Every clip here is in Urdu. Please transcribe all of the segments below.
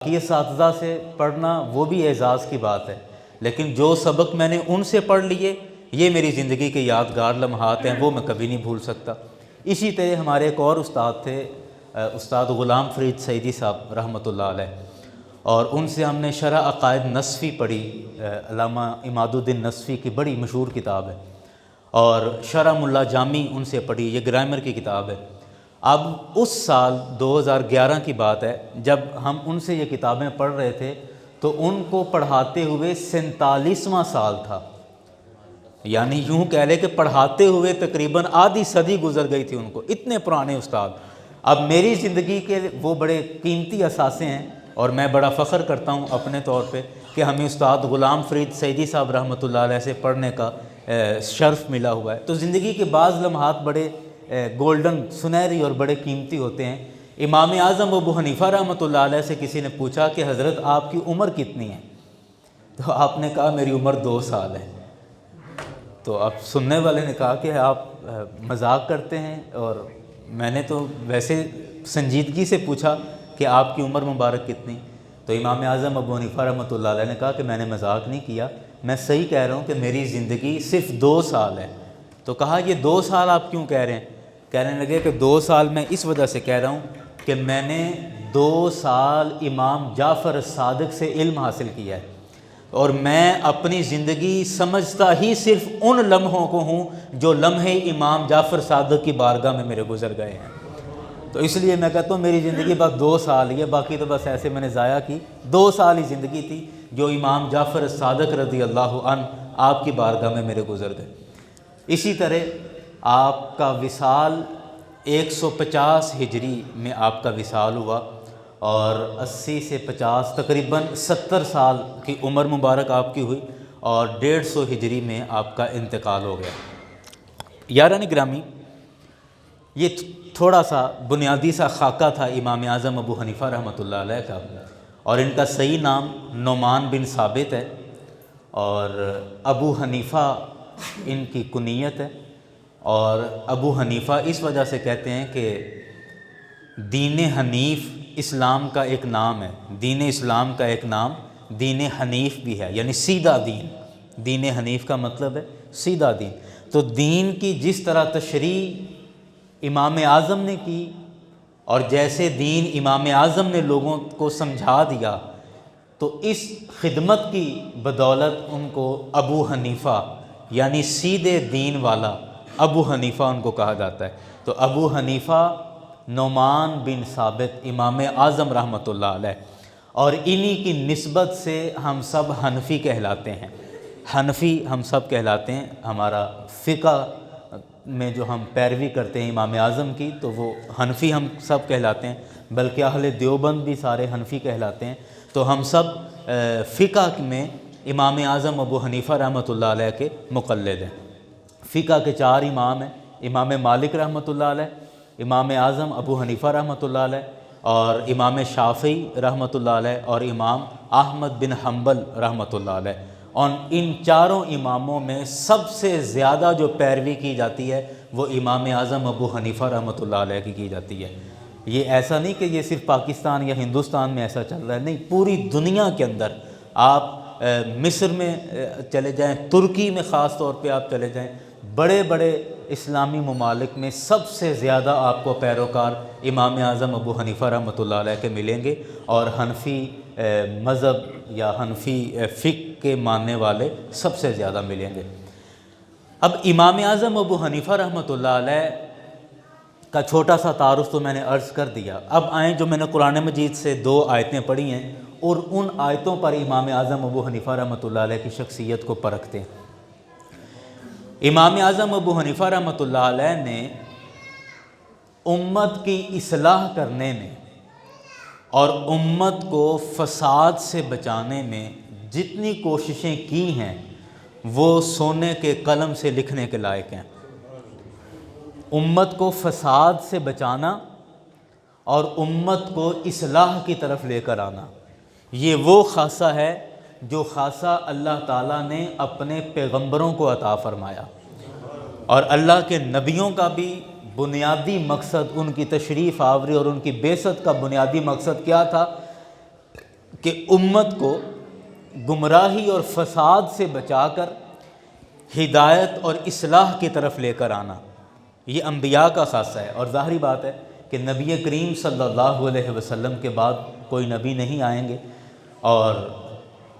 کہ اساتذہ سے پڑھنا وہ بھی اعزاز کی بات ہے، لیکن جو سبق میں نے ان سے پڑھ لیے یہ میری زندگی کے یادگار لمحات ہیں، وہ میں کبھی نہیں بھول سکتا۔ اسی طرح ہمارے ایک اور استاد تھے، استاد غلام فرید سعیدی صاحب رحمۃ اللہ علیہ، اور ان سے ہم نے شرح عقائد نصفی پڑھی، علامہ عماد الدین نصفی کی بڑی مشہور کتاب ہے، اور شرح ملا جامی ان سے پڑھی، یہ گرامر کی کتاب ہے۔ اب اس سال 2011 کی بات ہے، جب ہم ان سے یہ کتابیں پڑھ رہے تھے تو ان کو پڑھاتے ہوئے 47واں سال تھا، یعنی یوں کہہ لے کہ پڑھاتے ہوئے تقریباً آدھی صدی گزر گئی تھی ان کو، اتنے پرانے استاد۔ اب میری زندگی کے وہ بڑے قیمتی اثاثے ہیں، اور میں بڑا فخر کرتا ہوں اپنے طور پہ کہ ہمیں استاد غلام فرید سعیدی صاحب رحمۃ اللہ علیہ سے پڑھنے کا شرف ملا ہوا ہے۔ تو زندگی کے بعض لمحات بڑے گولڈن، سنہری اور بڑے قیمتی ہوتے ہیں۔ امام اعظم ابو حنیفہ رحمۃ اللہ علیہ سے کسی نے پوچھا کہ حضرت آپ کی عمر کتنی ہے؟ تو آپ نے کہا میری عمر 2 سال ہے۔ تو اب سننے والے نے کہا کہ آپ مذاق کرتے ہیں، اور میں نے تو ویسے سنجیدگی سے پوچھا کہ آپ کی عمر مبارک کتنی؟ تو امام اعظم ابو حنیفہ رحمۃ اللہ علیہ نے کہا کہ میں نے مذاق نہیں کیا، میں صحیح کہہ رہا ہوں کہ میری زندگی صرف 2 سال ہے۔ تو کہا یہ 2 سال آپ کیوں کہہ رہے ہیں؟ کہنے لگے کہ 2 سال میں اس وجہ سے کہہ رہا ہوں کہ میں نے 2 سال امام جعفر صادق سے علم حاصل کیا ہے، اور میں اپنی زندگی سمجھتا ہی صرف ان لمحوں کو ہوں جو لمحے امام جعفر صادق کی بارگاہ میں میرے گزر گئے ہیں۔ تو اس لیے میں کہتا ہوں میری زندگی بس 2 سال ہی ہے، باقی تو بس ایسے میں نے ضائع کی۔ 2 سال ہی زندگی تھی جو امام جعفر صادق رضی اللہ عنہ آپ کی بارگاہ میں میرے گزر گئے۔ اسی طرح آپ کا وصال 150 ہجری میں آپ کا وصال ہوا، اور 80 سے 50 تقریباً 70 سال کی عمر مبارک آپ کی ہوئی، اور 150 ہجری میں آپ کا انتقال ہو گیا۔ یاران گرامی، یہ تھوڑا سا بنیادی سا خاکہ تھا امام اعظم ابو حنیفہ رحمۃ اللہ علیہ کا، اور ان کا صحیح نام نعمان بن ثابت ہے، اور ابو حنیفہ ان کی کنیت ہے۔ اور ابو حنیفہ اس وجہ سے کہتے ہیں کہ دین حنیف اسلام کا ایک نام ہے، دین اسلام کا ایک نام دین حنیف بھی ہے، یعنی سیدھا دین۔ دین حنیف کا مطلب ہے سیدھا دین۔ تو دین کی جس طرح تشریح امام اعظم نے کی، اور جیسے دین امام اعظم نے لوگوں کو سمجھا دیا، تو اس خدمت کی بدولت ان کو ابو حنیفہ یعنی سیدھے دین والا ابو حنیفہ ان کو کہا جاتا ہے۔ تو ابو حنیفہ نعمان بن ثابت امام اعظم رحمۃ اللہ علیہ، اور انہی کی نسبت سے ہم سب حنفی کہلاتے ہیں۔ حنفی ہم سب کہلاتے ہیں، ہمارا فقہ میں جو ہم پیروی کرتے ہیں امام اعظم کی، تو وہ حنفی ہم سب کہلاتے ہیں، بلکہ اہل دیوبند بھی سارے حنفی کہلاتے ہیں۔ تو ہم سب فقہ میں امام اعظم ابو حنیفہ رحمۃ اللہ علیہ کے مقلد ہیں۔ فقہ کے 4 امام ہیں، امام مالک رحمۃ اللہ علیہ، امام اعظم ابو حنیفہ رحمۃ اللہ علیہ، اور امام شافعی رحمۃ اللہ علیہ، اور امام احمد بن حنبل رحمۃ اللہ علیہ۔ اور ان 4 اماموں میں سب سے زیادہ جو پیروی کی جاتی ہے وہ امام اعظم ابو حنیفہ رحمۃ اللہ علیہ کی جاتی ہے۔ یہ ایسا نہیں کہ یہ صرف پاکستان یا ہندوستان میں ایسا چل رہا ہے، نہیں، پوری دنیا کے اندر۔ آپ مصر میں چلے جائیں، ترکی میں خاص طور پہ آپ چلے جائیں، بڑے بڑے اسلامی ممالک میں سب سے زیادہ آپ کو پیروکار امام اعظم ابو حنیفہ رحمۃ اللہ علیہ کے ملیں گے، اور حنفی مذہب یا حنفی فقہ کے ماننے والے سب سے زیادہ ملیں گے۔ اب امام اعظم ابو حنیفہ رحمۃ اللہ علیہ کا چھوٹا سا تعارف تو میں نے عرض کر دیا۔ اب آئیں جو میں نے قرآن مجید سے 2 آیتیں پڑھی ہیں، اور ان آیتوں پر امام اعظم ابو حنیفہ رحمۃ اللہ علیہ کی شخصیت کو پرکھتے ہیں۔ امام اعظم ابو حنیفہ رحمۃ اللہ علیہ نے امت کی اصلاح کرنے میں اور امت کو فساد سے بچانے میں جتنی کوششیں کی ہیں وہ سونے کے قلم سے لکھنے کے لائق ہیں۔ امت کو فساد سے بچانا اور امت کو اصلاح کی طرف لے کر آنا، یہ وہ خاصہ ہے جو خاصہ اللہ تعالیٰ نے اپنے پیغمبروں کو عطا فرمایا۔ اور اللہ کے نبیوں کا بھی بنیادی مقصد، ان کی تشریف آوری اور ان کی بعثت کا بنیادی مقصد کیا تھا کہ امت کو گمراہی اور فساد سے بچا کر ہدایت اور اصلاح کی طرف لے کر آنا، یہ انبیاء کا خاصہ ہے۔ اور ظاہری بات ہے کہ نبی کریم صلی اللہ علیہ وسلم کے بعد کوئی نبی نہیں آئیں گے، اور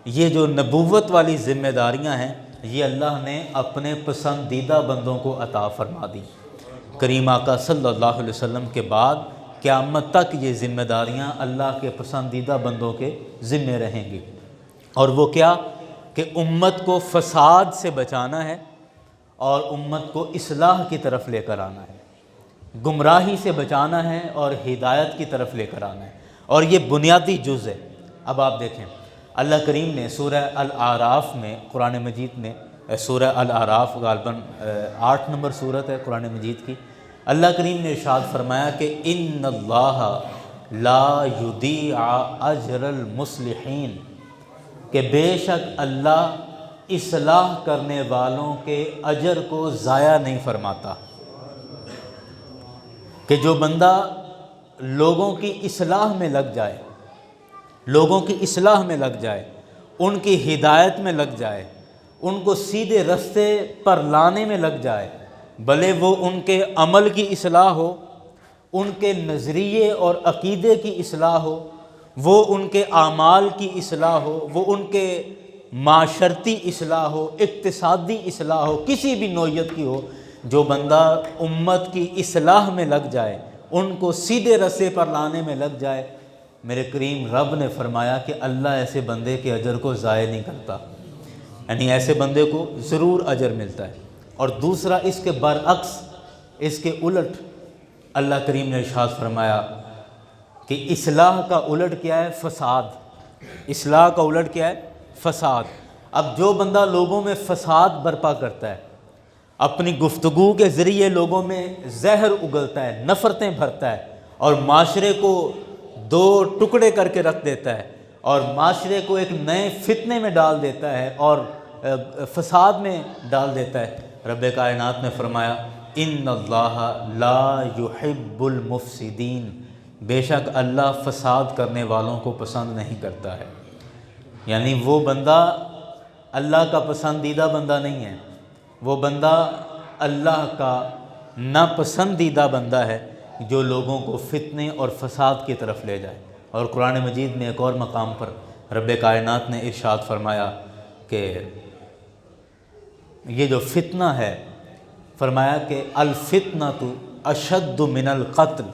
یہ جو نبوت والی ذمہ داریاں ہیں یہ اللہ نے اپنے پسندیدہ بندوں کو عطا فرما دی۔ کریم آقا صلی اللہ علیہ وسلم کے بعد قیامت تک یہ ذمہ داریاں اللہ کے پسندیدہ بندوں کے ذمے رہیں گی، اور وہ کیا کہ امت کو فساد سے بچانا ہے اور امت کو اصلاح کی طرف لے کر آنا ہے، گمراہی سے بچانا ہے اور ہدایت کی طرف لے کر آنا ہے، اور یہ بنیادی جز ہے۔ اب آپ دیکھیں اللہ کریم نے سورہ الاعراف میں، قرآن مجید میں، سورہ الاعراف غالباً 8 نمبر سورت ہے قرآن مجید کی، اللہ کریم نے ارشاد فرمایا کہ ان اللہ لا یضیع اجر المصلحین، کہ بے شک اللہ اصلاح کرنے والوں کے اجر کو ضائع نہیں فرماتا۔ کہ جو بندہ لوگوں کی اصلاح میں لگ جائے، لوگوں کی اصلاح میں لگ جائے، ان کی ہدایت میں لگ جائے، ان کو سیدھے رستے پر لانے میں لگ جائے، بھلے وہ ان کے عمل کی اصلاح ہو، ان کے نظریے اور عقیدے کی اصلاح ہو، وہ ان کے اعمال کی اصلاح ہو، وہ ان کے معاشرتی اصلاح ہو، اقتصادی اصلاح ہو، کسی بھی نوعیت کی ہو، جو بندہ امت کی اصلاح میں لگ جائے، ان کو سیدھے رستے پر لانے میں لگ جائے، میرے کریم رب نے فرمایا کہ اللہ ایسے بندے کے اجر کو ضائع نہیں کرتا، یعنی ایسے بندے کو ضرور اجر ملتا ہے۔ اور دوسرا اس کے برعکس، اس کے الٹ اللہ کریم نے ارشاد فرمایا کہ اصلاح کا الٹ کیا ہے؟ فساد۔ اصلاح کا الٹ کیا ہے؟ فساد۔ اب جو بندہ لوگوں میں فساد برپا کرتا ہے، اپنی گفتگو کے ذریعے لوگوں میں زہر اگلتا ہے، نفرتیں بھرتا ہے، اور معاشرے کو دو ٹکڑے کر کے رکھ دیتا ہے، اور معاشرے کو ایک نئے فتنے میں ڈال دیتا ہے اور فساد میں ڈال دیتا ہے، رب کائنات نے فرمایا ان اللہ لا یحب المفسدین، بے شک اللہ فساد کرنے والوں کو پسند نہیں کرتا ہے۔ یعنی وہ بندہ اللہ کا پسندیدہ بندہ نہیں ہے، وہ بندہ اللہ کا ناپسندیدہ بندہ ہے جو لوگوں کو فتنے اور فساد کی طرف لے جائے۔ اور قرآن مجید میں ایک اور مقام پر رب کائنات نے ارشاد فرمایا کہ یہ جو فتنہ ہے، فرمایا کہ الفتنۃ اشد من القتل،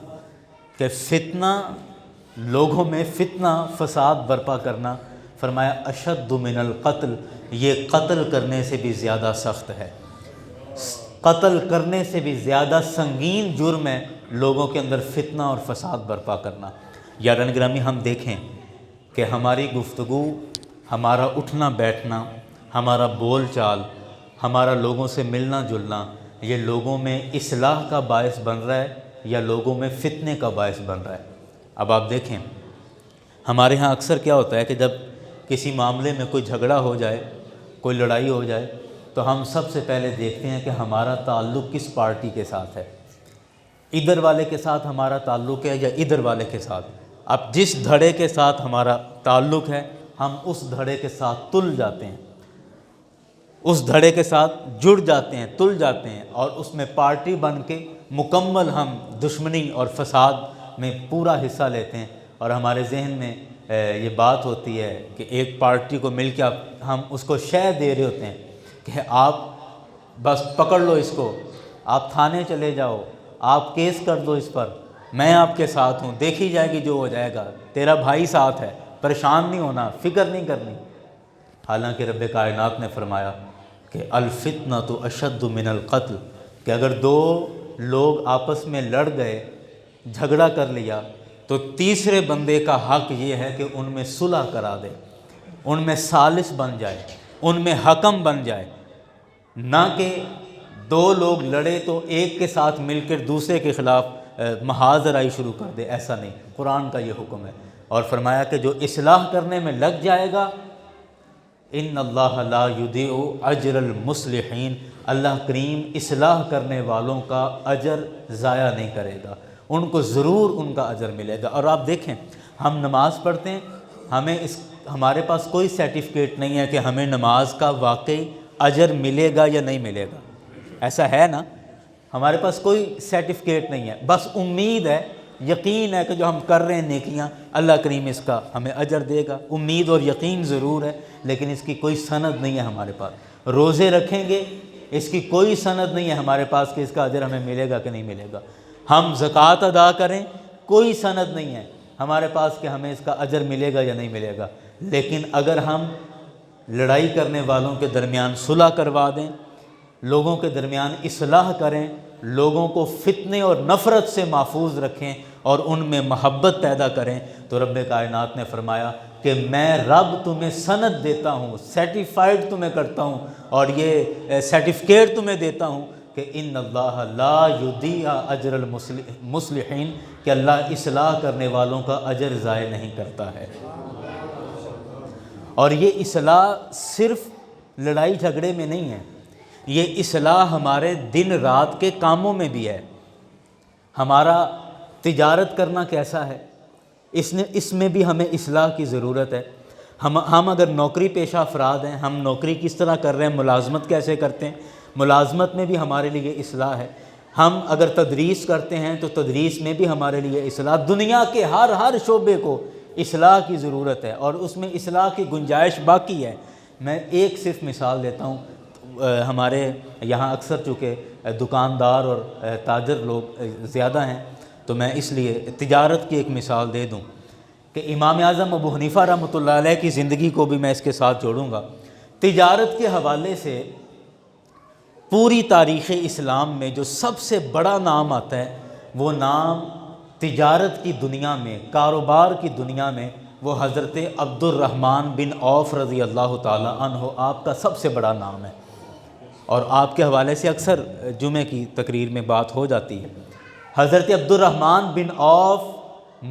کہ فتنہ، لوگوں میں فتنہ فساد برپا کرنا، فرمایا اشد من القتل، یہ قتل کرنے سے بھی زیادہ سخت ہے، قتل کرنے سے بھی زیادہ سنگین جرم ہے لوگوں کے اندر فتنہ اور فساد برپا کرنا۔ یاران گرامی، ہم دیکھیں کہ ہماری گفتگو، ہمارا اٹھنا بیٹھنا، ہمارا بول چال، ہمارا لوگوں سے ملنا جلنا، یہ لوگوں میں اصلاح کا باعث بن رہا ہے یا لوگوں میں فتنے کا باعث بن رہا ہے؟ اب آپ دیکھیں ہمارے ہاں اکثر کیا ہوتا ہے کہ جب کسی معاملے میں کوئی جھگڑا ہو جائے، کوئی لڑائی ہو جائے، تو ہم سب سے پہلے دیکھتے ہیں کہ ہمارا تعلق کس پارٹی کے ساتھ ہے، ادھر والے کے ساتھ ہمارا تعلق ہے یا ادھر والے کے ساتھ۔ اب جس دھڑے کے ساتھ ہمارا تعلق ہے ہم اس دھڑے کے ساتھ تل جاتے ہیں، اس دھڑے کے ساتھ جڑ جاتے ہیں، تل جاتے ہیں، اور اس میں پارٹی بن کے مکمل ہم دشمنی اور فساد میں پورا حصہ لیتے ہیں، اور ہمارے ذہن میں یہ بات ہوتی ہے کہ ایک پارٹی کو مل کے ہم اس کو شے دے رہے ہوتے ہیں کہ آپ بس پکڑ لو اس کو، آپ تھانے چلے جاؤ، آپ کیس کر دو اس پر، میں آپ کے ساتھ ہوں، دیکھی جائے گی جو ہو جائے گا، تیرا بھائی ساتھ ہے، پریشان نہیں ہونا، فکر نہیں کرنی۔ حالانکہ رب کائنات نے فرمایا کہ الفتنۃ اشد من القتل، کہ اگر دو لوگ آپس میں لڑ گئے، جھگڑا کر لیا، تو تیسرے بندے کا حق یہ ہے کہ ان میں صلح کرا دے، ان میں ثالث بن جائے، ان میں حکم بن جائے، نہ کہ دو لوگ لڑے تو ایک کے ساتھ مل کر دوسرے کے خلاف محاذ آرائی شروع کر دے، ایسا نہیں، قرآن کا یہ حکم ہے۔ اور فرمایا کہ جو اصلاح کرنے میں لگ جائے گا، ان اللہ لا یضیع اجر المصلحین، اللہ کریم اصلاح کرنے والوں کا اجر ضائع نہیں کرے گا، ان کو ضرور ان کا اجر ملے گا۔ اور آپ دیکھیں ہم نماز پڑھتے ہیں ہمارے پاس کوئی سرٹیفکیٹ نہیں ہے کہ ہمیں نماز کا واقعی اجر ملے گا یا نہیں ملے گا، ایسا ہے نا؟ ہمارے پاس کوئی سرٹیفکیٹ نہیں ہے، بس امید ہے، یقین ہے کہ جو ہم کر رہے ہیں نیکیاں اللہ کریم اس کا ہمیں اجر دے گا، امید اور یقین ضرور ہے، لیکن اس کی کوئی سند نہیں ہے ہمارے پاس۔ روزے رکھیں گے، اس کی کوئی سند نہیں ہے ہمارے پاس کہ اس کا اجر ہمیں ملے گا کہ نہیں ملے گا۔ ہم زکوٰۃ ادا کریں، کوئی سند نہیں ہے ہمارے پاس کہ ہمیں اس کا اجر ملے گا یا نہیں ملے گا۔ لیکن اگر ہم لڑائی کرنے والوں کے درمیان صلح کروا دیں، لوگوں کے درمیان اصلاح کریں، لوگوں کو فتنے اور نفرت سے محفوظ رکھیں اور ان میں محبت پیدا کریں، تو رب کائنات نے فرمایا کہ میں رب تمہیں سند دیتا ہوں، سرٹیفائیڈ تمہیں کرتا ہوں، اور یہ سرٹیفکیٹ تمہیں دیتا ہوں کہ ان اللہ لا یضیع اجر المصلحین، کہ اللہ اصلاح کرنے والوں کا اجر ضائع نہیں کرتا ہے۔ اور یہ اصلاح صرف لڑائی جھگڑے میں نہیں ہے، یہ اصلاح ہمارے دن رات کے کاموں میں بھی ہے۔ ہمارا تجارت کرنا کیسا ہے، اس میں بھی ہمیں اصلاح کی ضرورت ہے۔ ہم اگر نوکری پیشہ افراد ہیں، ہم نوکری کس طرح کر رہے ہیں، ملازمت کیسے کرتے ہیں، ملازمت میں بھی ہمارے لیے اصلاح ہے۔ ہم اگر تدریس کرتے ہیں تو تدریس میں بھی ہمارے لیے اصلاح، دنیا کے ہر شعبے کو اصلاح کی ضرورت ہے، اور اس میں اصلاح کی گنجائش باقی ہے۔ میں ایک صرف مثال دیتا ہوں، ہمارے یہاں اکثر چونکہ دکاندار اور تاجر لوگ زیادہ ہیں، تو میں اس لیے تجارت کی ایک مثال دے دوں کہ امام اعظم ابو حنیفہ رحمۃ اللہ علیہ کی زندگی کو بھی میں اس کے ساتھ جوڑوں گا۔ تجارت کے حوالے سے پوری تاریخ اسلام میں جو سب سے بڑا نام آتا ہے، وہ نام تجارت کی دنیا میں، کاروبار کی دنیا میں، وہ حضرت عبد الرحمن بن عوف رضی اللہ تعالی عنہ، آپ کا سب سے بڑا نام ہے، اور آپ کے حوالے سے اکثر جمعے کی تقریر میں بات ہو جاتی ہے۔ حضرت عبد الرحمن بن عوف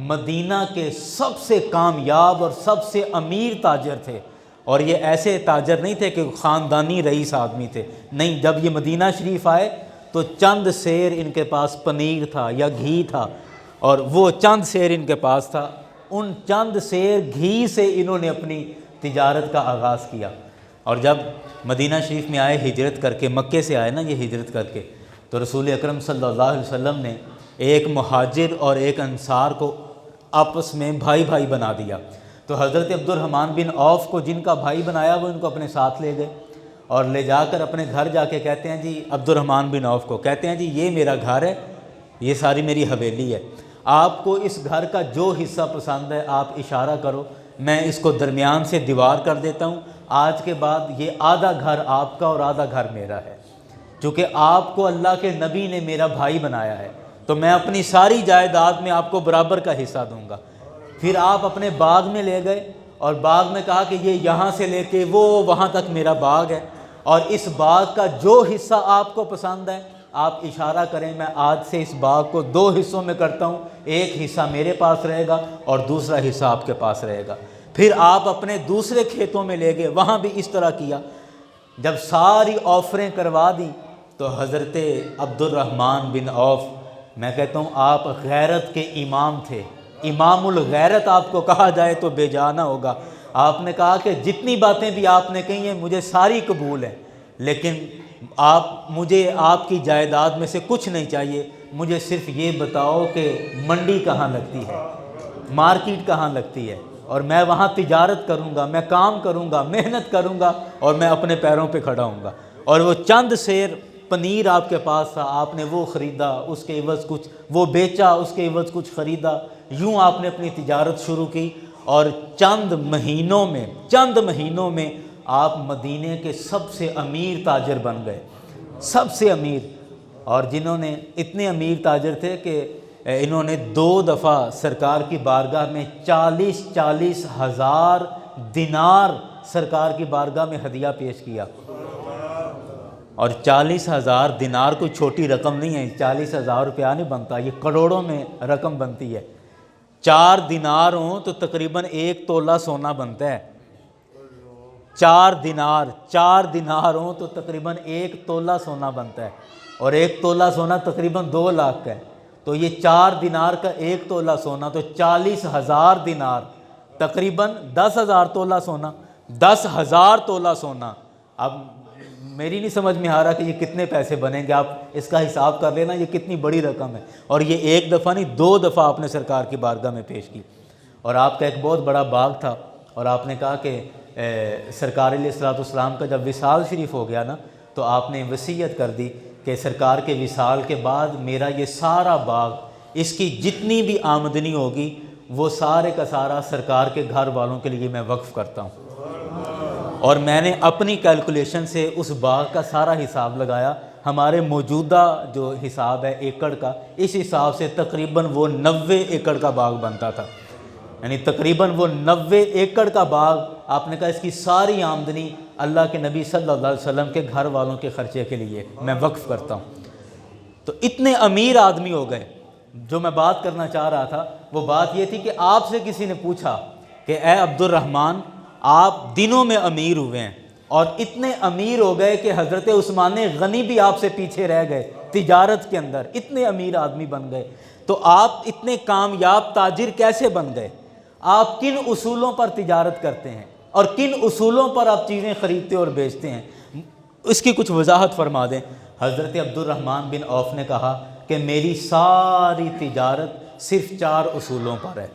مدینہ کے سب سے کامیاب اور سب سے امیر تاجر تھے، اور یہ ایسے تاجر نہیں تھے کہ خاندانی رئیس آدمی تھے، نہیں، جب یہ مدینہ شریف آئے تو چند سیر ان کے پاس پنیر تھا یا گھی تھا، اور وہ چند سیر ان کے پاس تھا، ان چند سیر گھی سے انہوں نے اپنی تجارت کا آغاز کیا۔ اور جب مدینہ شریف میں آئے ہجرت کر کے، مکے سے آئے نا یہ ہجرت کر کے، تو رسول اکرم صلی اللہ علیہ وسلم نے ایک مہاجر اور ایک انصار کو آپس میں بھائی بھائی بنا دیا۔ تو حضرت عبد الرحمن بن عوف کو جن کا بھائی بنایا وہ ان کو اپنے ساتھ لے گئے، اور لے جا کر اپنے گھر جا کے کہتے ہیں جی عبد الرحمن بن عوف کو، کہتے ہیں جی یہ میرا گھر ہے، یہ ساری میری حویلی ہے، آپ کو اس گھر کا جو حصہ پسند ہے آپ اشارہ کرو، میں اس کو درمیان سے دیوار کر دیتا ہوں، آج کے بعد یہ آدھا گھر آپ کا اور آدھا گھر میرا ہے، چونکہ آپ کو اللہ کے نبی نے میرا بھائی بنایا ہے، تو میں اپنی ساری جائیداد میں آپ کو برابر کا حصہ دوں گا۔ پھر آپ اپنے باغ میں لے گئے اور باغ میں کہا کہ یہ یہاں سے لے کے وہ وہاں تک میرا باغ ہے، اور اس باغ کا جو حصہ آپ کو پسند ہے آپ اشارہ کریں، میں آج سے اس باغ کو 2 حصوں میں کرتا ہوں، ایک حصہ میرے پاس رہے گا اور دوسرا حصہ آپ کے پاس رہے گا۔ پھر آپ اپنے دوسرے کھیتوں میں لے گئے، وہاں بھی اس طرح کیا۔ جب ساری آفریں کروا دیں تو حضرت عبد الرحمن بن عوف، میں کہتا ہوں آپ غیرت کے امام تھے، امام الغیرت آپ کو کہا جائے تو بے جا نہ ہوگا۔ آپ نے کہا کہ جتنی باتیں بھی آپ نے کہی ہیں مجھے ساری قبول ہیں، لیکن مجھے آپ کی جائیداد میں سے کچھ نہیں چاہیے، مجھے صرف یہ بتاؤ کہ منڈی کہاں لگتی ہے، مارکیٹ کہاں لگتی ہے، اور میں وہاں تجارت کروں گا، میں کام کروں گا، محنت کروں گا، اور میں اپنے پیروں پہ کھڑا ہوں گا۔ اور وہ چند سیر پنیر آپ کے پاس تھا، آپ نے وہ خریدا، اس کے عوض کچھ وہ بیچا، اس کے عوض کچھ خریدا، یوں آپ نے اپنی تجارت شروع کی، اور چند مہینوں میں آپ مدینے کے سب سے امیر تاجر بن گئے، سب سے امیر۔ اور جنہوں نے اتنے امیر تاجر تھے کہ انہوں نے 2 دفعہ سرکار کی بارگاہ میں 40 ہزار دینار سرکار کی بارگاہ میں ہدیہ پیش کیا، اور 40,000 دینار کوئی چھوٹی رقم نہیں ہے، 40,000 روپیہ نہیں بنتا، یہ کروڑوں میں رقم بنتی ہے۔ 4 دینار ہوں تو تقریباً 1 تولہ سونا بنتا ہے، 4 دینار ہوں تو تقریباً 1 تولہ سونا بنتا ہے، اور 1 تولہ سونا تقریباً 2 لاکھ کا ہے، تو یہ 4 دینار کا 1 تولہ سونا تو 40,000 دینار، تقریباً 10,000 تولہ سونا، 10,000 تولہ سونا۔ اب میری نہیں سمجھ میں آ رہا کہ یہ کتنے پیسے بنیں گے، آپ اس کا حساب کر لینا، یہ کتنی بڑی رقم ہے۔ اور یہ ایک دفعہ نہیں، 2 دفعہ آپ نے سرکار کی بارگاہ میں پیش کی۔ اور آپ کا ایک بہت بڑا باغ تھا، اور آپ نے کہا کہ سرکار علیہ الصلوۃ والسلام کا جب وصال شریف ہو گیا نا، تو آپ نے وصیت کر دی کہ سرکار کے وصال کے بعد میرا یہ سارا باغ، اس کی جتنی بھی آمدنی ہوگی وہ سارے کا سارا سرکار کے گھر والوں کے لیے میں وقف کرتا ہوں۔ اور میں نے اپنی کیلکولیشن سے اس باغ کا سارا حساب لگایا، ہمارے موجودہ جو حساب ہے ایکڑ کا، اس حساب سے تقریباً وہ 90 ایکڑ کا باغ بنتا تھا۔ یعنی تقریباً وہ 90 ایکڑ کا باغ، آپ نے کہا اس کی ساری آمدنی اللہ کے نبی صلی اللہ علیہ وسلم کے گھر والوں کے خرچے کے لیے میں وقف کرتا ہوں۔ تو اتنے امیر آدمی ہو گئے۔ جو میں بات کرنا چاہ رہا تھا وہ بات یہ تھی کہ آپ سے کسی نے پوچھا کہ اے عبد الرحمن، آپ دنوں میں امیر ہوئے ہیں، اور اتنے امیر ہو گئے کہ حضرت عثمان غنی بھی آپ سے پیچھے رہ گئے تجارت کے اندر، اتنے امیر آدمی بن گئے، تو آپ اتنے کامیاب تاجر کیسے بن گئے؟ آپ کن اصولوں پر تجارت کرتے ہیں اور کن اصولوں پر آپ چیزیں خریدتے اور بیچتے ہیں؟ اس کی کچھ وضاحت فرما دیں۔ حضرت عبد الرحمن بن عوف نے کہا کہ میری ساری تجارت صرف 4 اصولوں پر ہے،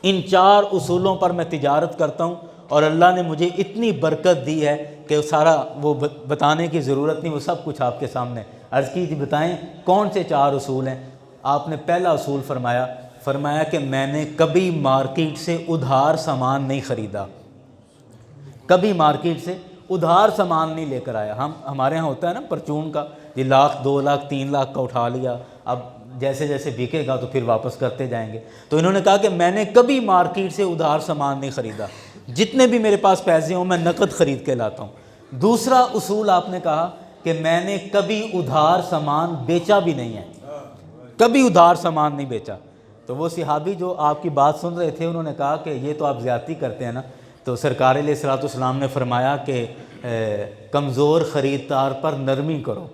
ان 4 اصولوں پر میں تجارت کرتا ہوں، اور اللہ نے مجھے اتنی برکت دی ہے کہ سارا وہ بتانے کی ضرورت نہیں، وہ سب کچھ آپ کے سامنے۔ عرض کی بتائیں کون سے 4 اصول ہیں؟ آپ نے پہلا اصول فرمایا کہ میں نے کبھی مارکیٹ سے ادھار سامان نہیں خریدا، کبھی مارکیٹ سے ادھار سامان نہیں لے کر آیا۔ ہمارے ہاں ہوتا ہے نا پرچون کا، یہ 1,00,000 2,00,000 3,00,000 کا اٹھا لیا، اب جیسے جیسے بکے گا تو پھر واپس کرتے جائیں گے۔ تو انہوں نے کہا کہ میں نے کبھی مارکیٹ سے ادھار سامان نہیں خریدا، جتنے بھی میرے پاس پیسے ہوں میں نقد خرید کے لاتا ہوں۔ دوسرا اصول آپ نے کہا کہ میں نے کبھی ادھار سامان بیچا بھی نہیں ہے، کبھی ادھار سامان نہیں بیچا۔ تو وہ صحابی جو آپ کی بات سن رہے تھے انہوں نے کہا کہ یہ تو آپ زیادتی کرتے ہیں نا۔ تو سرکار علیہ الصلوۃ والسلام نے فرمایا کہ کمزور خریدار پر نرمی کرو،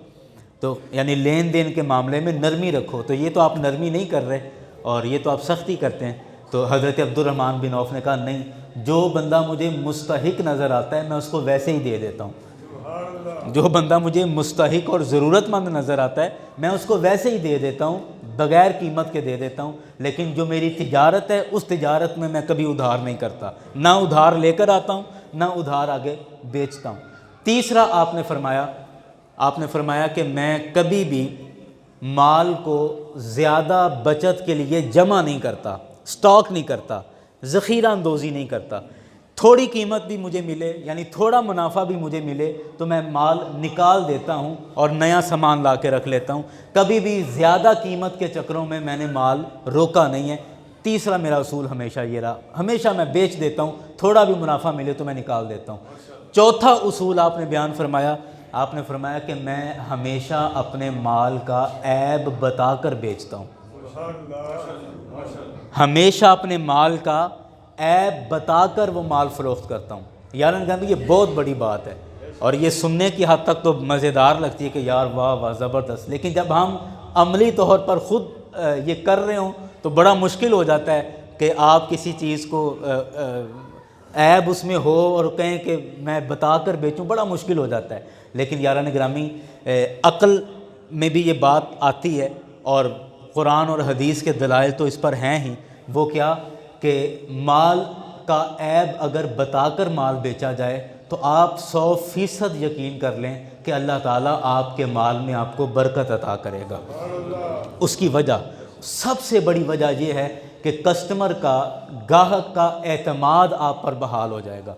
تو یعنی لین دین کے معاملے میں نرمی رکھو، تو یہ تو آپ نرمی نہیں کر رہے اور یہ تو آپ سختی کرتے ہیں۔ تو حضرت عبد الرحمن بن عوف نے کہا نہیں، جو بندہ مجھے مستحق نظر آتا ہے میں اس کو ویسے ہی دے دیتا ہوں، جو بندہ مجھے مستحق اور ضرورت مند نظر آتا ہے میں اس کو ویسے ہی دے دیتا ہوں، بغیر قیمت کے دے دیتا ہوں، لیکن جو میری تجارت ہے اس تجارت میں میں کبھی ادھار نہیں کرتا، نہ ادھار لے کر آتا ہوں نہ ادھار آگے بیچتا ہوں۔ تیسرا آپ نے فرمایا کہ میں کبھی بھی مال کو زیادہ بچت کے لیے جمع نہیں کرتا، سٹاک نہیں کرتا، ذخیرہ اندوزی نہیں کرتا۔ تھوڑی قیمت بھی مجھے ملے، یعنی تھوڑا منافع بھی مجھے ملے تو میں مال نکال دیتا ہوں اور نیا سامان لا کے رکھ لیتا ہوں، کبھی بھی زیادہ قیمت کے چکروں میں نے مال روکا نہیں ہے۔ تیسرا میرا اصول ہمیشہ یہ رہا، ہمیشہ میں بیچ دیتا ہوں، تھوڑا بھی منافع ملے تو میں نکال دیتا ہوں۔ چوتھا اصول آپ نے بیان فرمایا، آپ نے فرمایا کہ میں ہمیشہ اپنے مال کا عیب بتا کر بیچتا ہوں، ہمیشہ اپنے مال کا عیب بتا کر وہ مال فروخت کرتا ہوں۔ یارن گاندھی یہ بہت بڑی بات ہے، اور یہ سننے کی حد تک تو مزیدار لگتی ہے کہ یار واہ واہ زبردست، لیکن جب ہم عملی طور پر خود یہ کر رہے ہوں تو بڑا مشکل ہو جاتا ہے کہ آپ کسی چیز کو عیب اس میں ہو اور کہیں کہ میں بتا کر بیچوں، بڑا مشکل ہو جاتا ہے۔ لیکن یاران گرامی، عقل میں بھی یہ بات آتی ہے، اور قرآن اور حدیث کے دلائل تو اس پر ہیں ہی۔ وہ کیا کہ مال کا عیب اگر بتا کر مال بیچا جائے تو آپ 100% یقین کر لیں کہ اللہ تعالیٰ آپ کے مال میں آپ کو برکت عطا کرے گا۔ اس کی وجہ، سب سے بڑی وجہ یہ ہے کہ کسٹمر کا، گاہک کا اعتماد آپ پر بحال ہو جائے گا۔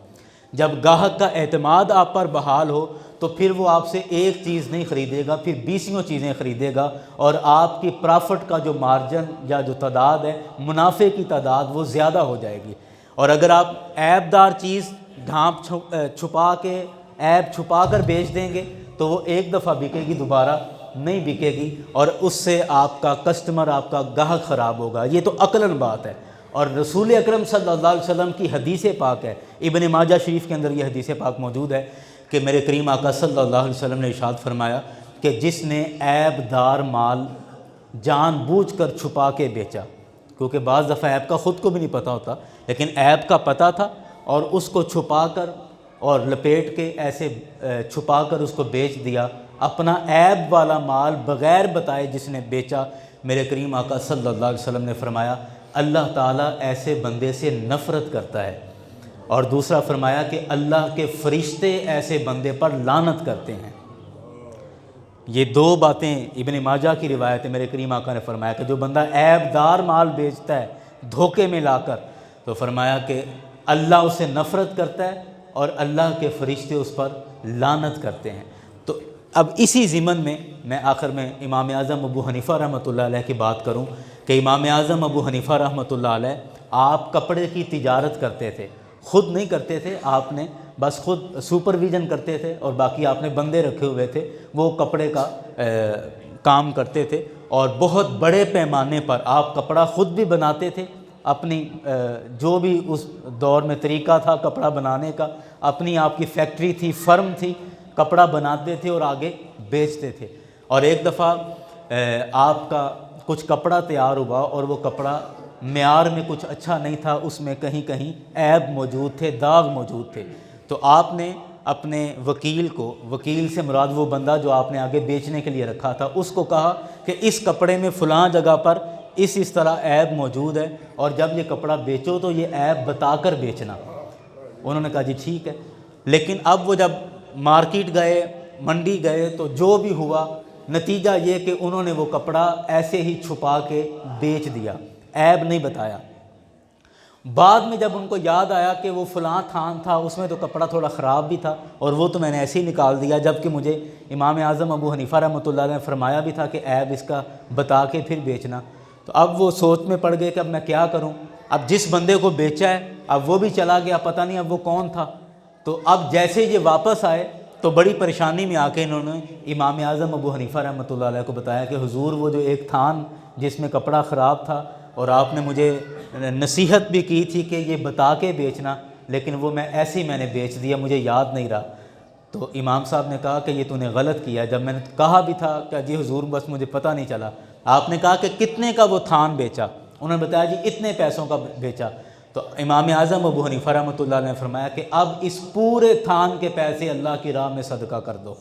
جب گاہک کا اعتماد آپ پر بحال ہو تو پھر وہ آپ سے ایک چیز نہیں خریدے گا، پھر 20 چیزیں خریدے گا، اور آپ کی پرافٹ کا جو مارجن یا جو تعداد ہے، منافع کی تعداد، وہ زیادہ ہو جائے گی۔ اور اگر آپ عیب دار چیز ڈھانپ چھپا کے، عیب چھپا کر بیچ دیں گے تو وہ ایک دفعہ بکے گی، دوبارہ نہیں بکے گی، اور اس سے آپ کا کسٹمر، آپ کا گاہک خراب ہوگا۔ یہ تو عقلاً بات ہے۔ اور رسول اکرم صلی اللہ علیہ وسلم کی حدیث پاک ہے، ابن ماجہ شریف کے اندر یہ حدیث پاک موجود ہے کہ میرے کریم آقا صلی اللہ علیہ وسلم نے ارشاد فرمایا کہ جس نے عیب دار مال جان بوجھ کر چھپا کے بیچا، کیونکہ بعض دفعہ عیب کا خود کو بھی نہیں پتہ ہوتا، لیکن عیب کا پتہ تھا اور اس کو چھپا کر اور لپیٹ کے ایسے چھپا کر اس کو بیچ دیا۔ اپنا عیب والا مال بغیر بتائے جس نے بیچا، میرے کریم آقا صلی اللہ علیہ وسلم نے فرمایا اللہ تعالیٰ ایسے بندے سے نفرت کرتا ہے، اور دوسرا فرمایا کہ اللہ کے فرشتے ایسے بندے پر لعنت کرتے ہیں۔ یہ دو باتیں ابن ماجہ کی روایت ہے، میرے کریم آقا نے فرمایا کہ جو بندہ عیب دار مال بیچتا ہے دھوکے میں لا کر، تو فرمایا کہ اللہ اسے نفرت کرتا ہے اور اللہ کے فرشتے اس پر لعنت کرتے ہیں۔ تو اب اسی ضمن میں آخر میں امام اعظم ابو حنیفہ رحمۃ اللہ علیہ کی بات کروں کہ امام اعظم ابو حنیفہ رحمۃ اللہ علیہ آپ کپڑے کی تجارت کرتے تھے، خود نہیں کرتے تھے، آپ نے بس خود سپرویژن کرتے تھے اور باقی آپ نے بندے رکھے ہوئے تھے، وہ کپڑے کا کام کرتے تھے، اور بہت بڑے پیمانے پر آپ کپڑا خود بھی بناتے تھے، اپنی جو بھی اس دور میں طریقہ تھا کپڑا بنانے کا، اپنی آپ کی فیکٹری تھی، فرم تھی، کپڑا بناتے تھے اور آگے بیچتے تھے۔ اور ایک دفعہ آپ کا کچھ کپڑا تیار ہوا اور وہ کپڑا معیار میں کچھ اچھا نہیں تھا، اس میں کہیں کہیں عیب موجود تھے، داغ موجود تھے، تو آپ نے اپنے وکیل کو، وکیل سے مراد وہ بندہ جو آپ نے آگے بیچنے کے لیے رکھا تھا، اس کو کہا کہ اس کپڑے میں فلاں جگہ پر اس طرح عیب موجود ہے، اور جب یہ کپڑا بیچو تو یہ عیب بتا کر بیچنا۔ انہوں نے کہا جی ٹھیک ہے، لیکن اب وہ جب مارکیٹ گئے، منڈی گئے، تو جو بھی ہوا نتیجہ یہ کہ انہوں نے وہ کپڑا ایسے ہی چھپا کے بیچ دیا، عیب نہیں بتایا۔ بعد میں جب ان کو یاد آیا کہ وہ فلاں تھان تھا، اس میں تو کپڑا تھوڑا خراب بھی تھا اور وہ تو میں نے ایسے ہی نکال دیا، جبکہ مجھے امام اعظم ابو حنیفہ رحمۃ اللہ علیہ نے فرمایا بھی تھا کہ عیب اس کا بتا کے پھر بیچنا۔ تو اب وہ سوچ میں پڑ گئے کہ اب میں کیا کروں، اب جس بندے کو بیچا ہے اب وہ بھی چلا گیا، پتہ نہیں اب وہ کون تھا۔ تو اب جیسے یہ واپس آئے تو بڑی پریشانی میں آ کے انہوں نے امام اعظم ابو حنیفہ رحمۃ اللہ علیہ کو بتایا کہ حضور وہ جو ایک تھان جس میں کپڑا خراب تھا، اور آپ نے مجھے نصیحت بھی کی تھی کہ یہ بتا کے بیچنا، لیکن وہ میں ایسے ہی میں نے بیچ دیا، مجھے یاد نہیں رہا۔ تو امام صاحب نے کہا کہ یہ تو نے غلط کیا، جب میں نے کہا بھی تھا کہ جی حضور بس مجھے پتہ نہیں چلا۔ آپ نے کہا کہ کتنے کا وہ تھان بیچا، انہوں نے بتایا جی اتنے پیسوں کا بیچا۔ تو امام اعظم ابو حنیفہ رحمۃ اللہ علیہ نے فرمایا کہ اب اس پورے تھان کے پیسے اللہ کی راہ میں صدقہ کر دو،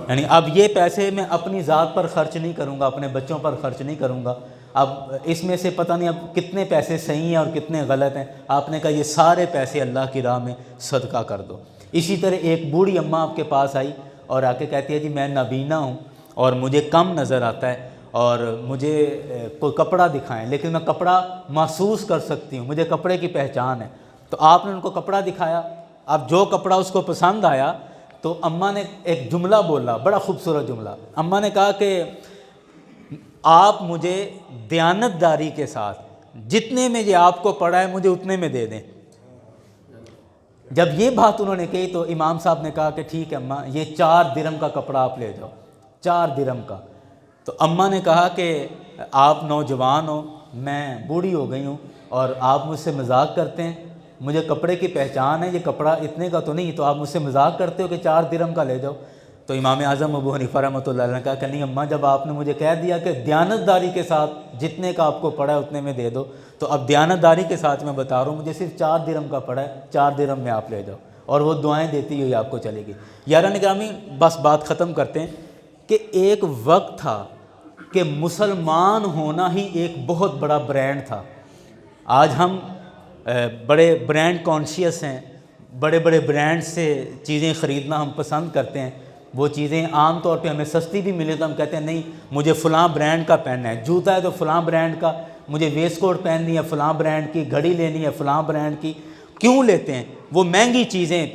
یعنی اب یہ پیسے میں اپنی ذات پر خرچ نہیں کروں گا، اپنے بچوں پر خرچ نہیں کروں گا، اب اس میں سے پتہ نہیں اب کتنے پیسے صحیح ہیں اور کتنے غلط ہیں۔ آپ نے کہا یہ سارے پیسے اللہ کی راہ میں صدقہ کر دو۔ اسی طرح ایک بوڑھی اماں آپ کے پاس آئی اور آ کے کہتی ہے جی میں نابینا ہوں اور مجھے کم نظر آتا ہے، اور مجھے کوئی کپڑا دکھائیں، لیکن میں کپڑا محسوس کر سکتی ہوں، مجھے کپڑے کی پہچان ہے۔ تو آپ نے ان کو کپڑا دکھایا، اب جو کپڑا اس کو پسند آیا تو اماں نے ایک جملہ بولا، بڑا خوبصورت جملہ۔ اماں نے کہا کہ آپ مجھے دیانتداری کے ساتھ جتنے میں یہ آپ کو پڑا ہے مجھے اتنے میں دے دیں۔ جب یہ بات انہوں نے کہی تو امام صاحب نے کہا کہ ٹھیک ہے اماں، یہ 4 درہم کا کپڑا آپ لے جاؤ، 4 درہم کا۔ تو اماں نے کہا کہ آپ نوجوان ہو، میں بوڑھی ہو گئی ہوں اور آپ مجھ سے مذاق کرتے ہیں، مجھے کپڑے کی پہچان ہے، یہ کپڑا اتنے کا تو نہیں، تو آپ مجھ سے مذاق کرتے ہو کہ 4 درہم کا لے جاؤ۔ تو امام اعظم ابو حنیفہ رحمۃ اللہ علیہ نے کہا کہ نہیں اماں، جب آپ نے مجھے کہہ دیا کہ دیانتداری کے ساتھ جتنے کا آپ کو پڑا ہے اتنے میں دے دو، تو اب دیانتداری کے ساتھ میں بتا رہا ہوں، مجھے صرف 4 درہم کا پڑا ہے، 4 درہم میں آپ لے جاؤ، اور وہ دعائیں دیتی ہوئی آپ کو چلے گی۔ یاران گرامی، بس بات ختم کرتے ہیں کہ ایک وقت تھا کہ مسلمان ہونا ہی ایک بہت بڑا برانڈ تھا۔ آج ہم بڑے برانڈ کانشیس ہیں، بڑے بڑے برانڈ سے چیزیں خریدنا ہم پسند کرتے ہیں، وہ چیزیں عام طور پہ ہمیں سستی بھی ملے تو ہم کہتے ہیں نہیں مجھے فلاں برانڈ کا پہننا ہے، جوتا ہے تو فلاں برانڈ کا، مجھے ویسٹ کوٹ پہننی ہے فلاں برانڈ کی، گھڑی لینی ہے فلاں برانڈ کی۔ کیوں لیتے ہیں؟ وہ مہنگی چیزیں،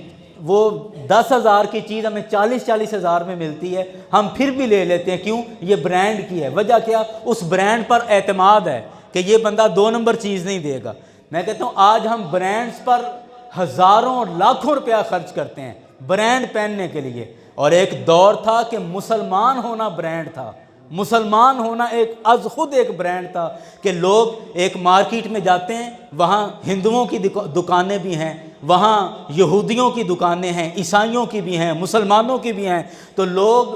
وہ 10,000 کی چیز ہمیں 40 ہزار میں ملتی ہے، ہم پھر بھی لے لیتے ہیں، کیوں؟ یہ برانڈ کی ہے۔ وجہ کیا؟ اس برانڈ پر اعتماد ہے کہ یہ بندہ 2 نمبر چیز نہیں دے گا۔ میں کہتا ہوں آج ہم برانڈز پر ہزاروں لاکھوں روپیہ خرچ کرتے ہیں برانڈ پہننے کے لیے، اور ایک دور تھا کہ مسلمان ہونا برانڈ تھا، مسلمان ہونا ایک از خود ایک برانڈ تھا، کہ لوگ ایک مارکیٹ میں جاتے ہیں، وہاں ہندوؤں کی دکانیں بھی ہیں، وہاں یہودیوں کی دکانیں ہیں، عیسائیوں کی بھی ہیں، مسلمانوں کی بھی ہیں، تو لوگ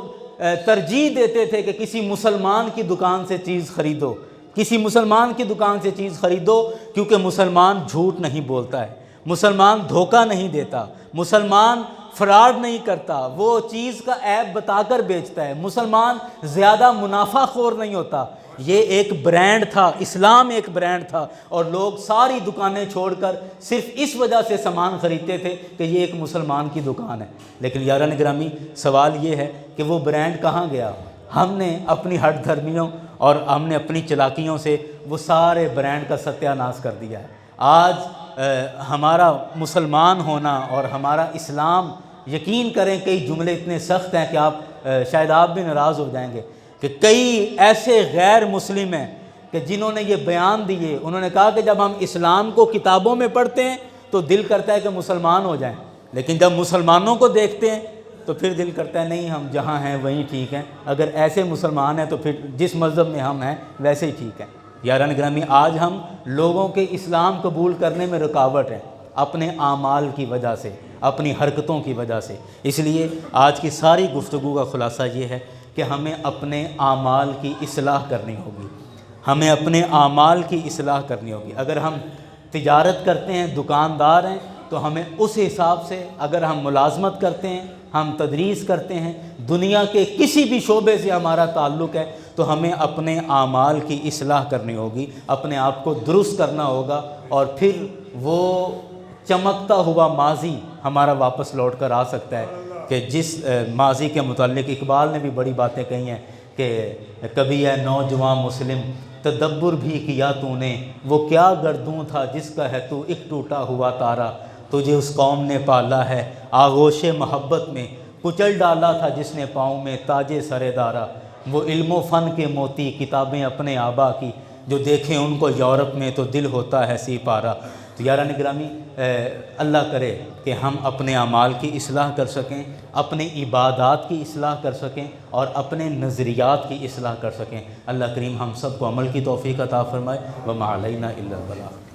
ترجیح دیتے تھے کہ کسی مسلمان کی دکان سے چیز خریدو۔ کسی مسلمان کی دکان سے چیز خریدو، کیونکہ مسلمان جھوٹ نہیں بولتا ہے، مسلمان دھوکہ نہیں دیتا، مسلمان فراڈ نہیں کرتا، وہ چیز کا عیب بتا کر بیچتا ہے، مسلمان زیادہ منافع خور نہیں ہوتا۔ یہ ایک برانڈ تھا، اسلام ایک برانڈ تھا، اور لوگ ساری دکانیں چھوڑ کر صرف اس وجہ سے سامان خریدتے تھے کہ یہ ایک مسلمان کی دکان ہے۔ لیکن یاران گرامی، سوال یہ ہے کہ وہ برانڈ کہاں گیا؟ ہم نے اپنی ہٹ دھرمیوں اور ہم نے اپنی چلاکیوں سے وہ سارے برانڈ کا ستیہ ناش کر دیا ہے۔ آج ہمارا مسلمان ہونا اور ہمارا اسلام، یقین کریں کئی جملے اتنے سخت ہیں کہ شاید آپ بھی ناراض ہو جائیں گے، کہ کئی ایسے غیر مسلم ہیں کہ جنہوں نے یہ بیان دیے، انہوں نے کہا کہ جب ہم اسلام کو کتابوں میں پڑھتے ہیں تو دل کرتا ہے کہ مسلمان ہو جائیں، لیکن جب مسلمانوں کو دیکھتے ہیں تو پھر دل کرتا ہے نہیں، ہم جہاں ہیں وہیں ٹھیک ہیں، اگر ایسے مسلمان ہیں تو پھر جس مذہب میں ہم ہیں ویسے ہی ٹھیک ہیں۔ یاران گرامی، آج ہم لوگوں کے اسلام قبول کرنے میں رکاوٹ ہیں اپنے اعمال کی وجہ سے، اپنی حرکتوں کی وجہ سے۔ اس لیے آج کی ساری گفتگو کا خلاصہ یہ ہے کہ ہمیں اپنے اعمال کی اصلاح کرنی ہوگی، ہمیں اپنے اعمال کی اصلاح کرنی ہوگی۔ اگر ہم تجارت کرتے ہیں، دکاندار ہیں، تو ہمیں اس حساب سے، اگر ہم ملازمت کرتے ہیں، ہم تدریس کرتے ہیں، دنیا کے کسی بھی شعبے سے ہمارا تعلق ہے، تو ہمیں اپنے اعمال کی اصلاح کرنی ہوگی، اپنے آپ کو درست کرنا ہوگا، اور پھر وہ چمکتا ہوا ماضی ہمارا واپس لوٹ کر آ سکتا ہے، کہ جس ماضی کے متعلق اقبال نے بھی بڑی باتیں کہی ہیں کہ کبھی ہے نوجوان مسلم تدبر بھی کیا تو نے، وہ کیا گردوں تھا جس کا ہے تو ایک ٹوٹا ہوا تارا، تجھے اس قوم نے پالا ہے آغوش محبت میں، کچل ڈالا تھا جس نے پاؤں میں تاج سر دارا، وہ علم و فن کے موتی کتابیں اپنے آبا کی، جو دیکھیں ان کو یورپ میں تو دل ہوتا ہے سی پارا۔ تو یاران گرامی، اللہ کرے کہ ہم اپنے اعمال کی اصلاح کر سکیں، اپنے عبادات کی اصلاح کر سکیں، اور اپنے نظریات کی اصلاح کر سکیں۔ اللہ کریم ہم سب کو عمل کی توفیق عطا فرمائے۔ وما علینا الا البلاغ۔